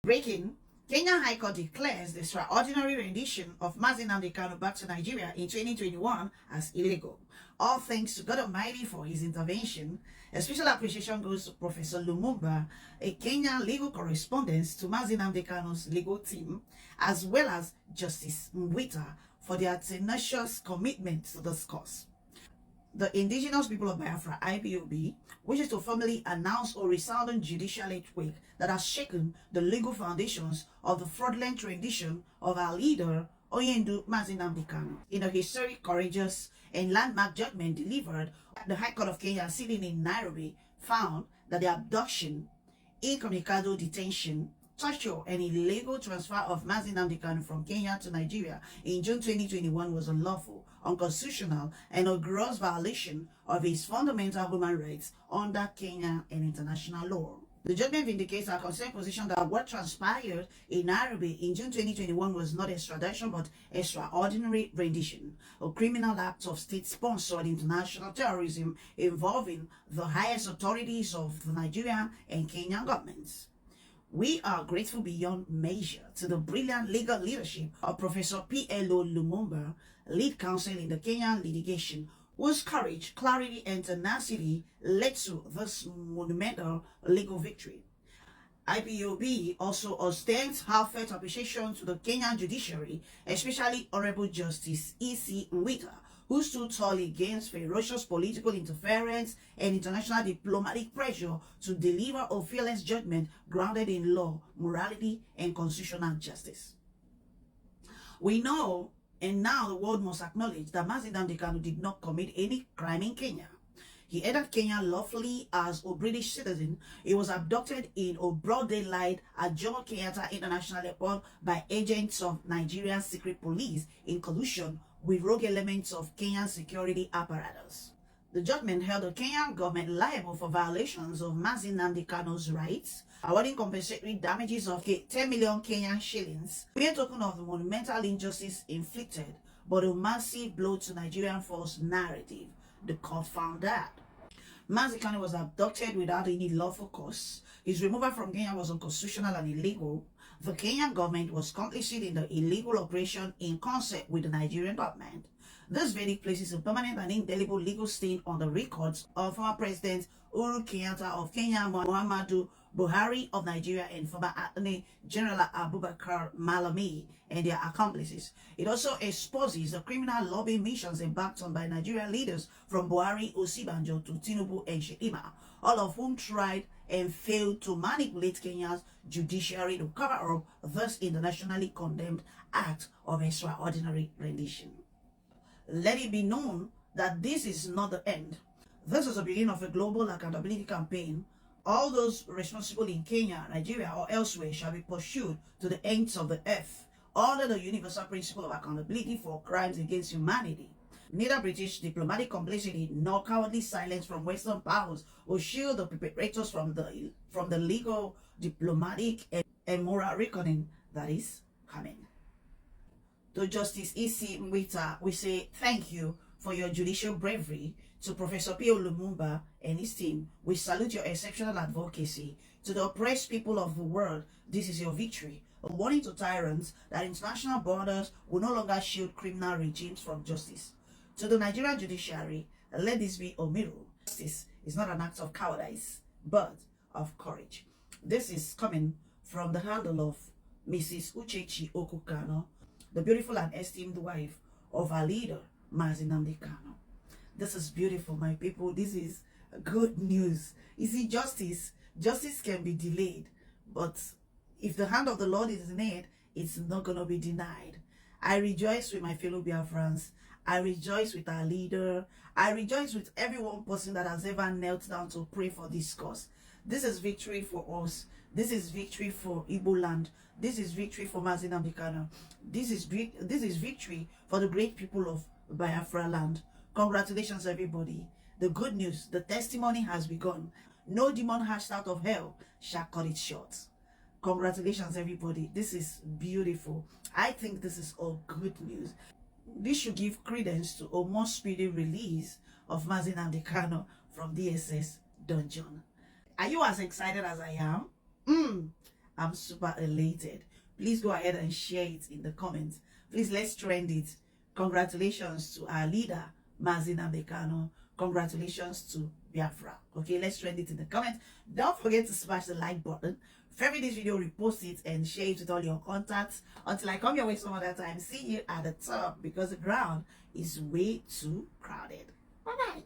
Breaking, Kenya High Court declares the extraordinary rendition of Nnamdi Kanu back to Nigeria in 2021 as illegal. All thanks to God Almighty for his intervention. A special appreciation goes to Professor Lumumba, a Kenyan legal correspondent to Nnamdi Kanu's legal team, as well as Justice Mwita for their tenacious commitment to this cause. The indigenous people of Biafra, IPOB, wishes to formally announce a resounding judicial earthquake that has shaken the legal foundations of the fraudulent rendition of our leader, Nnamdi Kanu. In a historic, courageous, and landmark judgment delivered, the High Court of Kenya, sitting in Nairobi, found that the abduction, incommunicado detention, torture, and illegal transfer of Nnamdi Kanu from Kenya to Nigeria in June 2021 was unlawful, unconstitutional, and a gross violation of his fundamental human rights under Kenyan and international law. The judgment vindicates our concerned position that what transpired in Nairobi in June 2021 was not extradition but extraordinary rendition, a criminal act of state-sponsored international terrorism involving the highest authorities of the Nigerian and Kenyan governments. We are grateful beyond measure to the brilliant legal leadership of Professor P.L.O. Lumumba, lead counsel in the Kenyan litigation, whose courage, clarity, and tenacity led to this monumental legal victory. IPOB also extends heartfelt appreciation to the Kenyan judiciary, especially Honorable Justice E.C. Mwita, who stood tall against ferocious political interference and international diplomatic pressure to deliver a fearless judgment grounded in law, morality, and constitutional justice. We know, and now the world must acknowledge, that Nnamdi Kanu did not commit any crime in Kenya. He entered Kenya lawfully as a British citizen. He was abducted in a broad daylight at Jomo Kenyatta International Airport by agents of Nigerian secret police in collusion with rogue elements of Kenyan security apparatus. The judgment held the Kenyan government liable for violations of Nnamdi Kanu's rights, awarding compensatory damages of 10 million Kenyan shillings, a token of the monumental injustice inflicted, but a massive blow to Nigerian false narrative. The court found that Nnamdi Kanu was abducted without any lawful cause. His removal from Kenya was unconstitutional and illegal. The Kenyan government was complicit in the illegal operation in concert with the Nigerian government. This verdict places a permanent and indelible legal stain on the records of former President Uhuru Kenyatta of Kenya, Muhammadu Buhari of Nigeria, and former Attorney General Abubakar Malami and their accomplices. It also exposes the criminal lobbying missions embarked on by Nigerian leaders from Buhari, Osibanjo to Tinubu and Shedima, all of whom tried and failed to manipulate Kenya's judiciary to cover up this internationally condemned act of extraordinary rendition. Let it be known that this is not the end. This is the beginning of a global accountability campaign. All those responsible in Kenya, Nigeria, or elsewhere shall be pursued to the ends of the earth under the universal principle of accountability for crimes against humanity. Neither British diplomatic complicity nor cowardly silence from Western powers will shield the perpetrators from the legal, diplomatic, and moral reckoning that is coming. To Justice E.C. Mwita, we say thank you for your judicial bravery. To Professor P.O. Lumumba and his team, we salute your exceptional advocacy. To the oppressed people of the world, this is your victory. A warning to tyrants that international borders will no longer shield criminal regimes from justice. To the Nigerian judiciary, let this be a mirror. Justice is not an act of cowardice, but of courage. This is coming from the handle of Mrs. Uchechi Okukano, the beautiful and esteemed wife of our leader, Nnamdi Kanu. This is beautiful, my people. This is good news. You see, justice can be delayed, but if the hand of the Lord is in it, it's not going to be denied. I rejoice with my fellow Biafrans. I rejoice with our leader. I rejoice with every one person that has ever knelt down to pray for this cause. This is victory for us. This is victory for Igbo land. This is victory for Nnamdi Kanu. This is victory for the great people of Biafra land. Congratulations, everybody. The good news, the testimony has begun. No demon hatched out of hell shall cut it short. Congratulations, everybody. This is beautiful. I think this is all good news. This should give credence to a more speedy release of Nnamdi Kanu from DSS dungeon. Are you as excited as I am? I'm super elated. Please go ahead and share it in the comments. Please, let's trend it. Congratulations to our leader, Nnamdi Kanu. Congratulations to BIAFRA. Okay, let's trend it in the comments. Don't forget to smash the like button. Favorite this video, repost it, and share it with all your contacts. Until I come your way some other time, see you at the top because the ground is way too crowded. Bye-bye.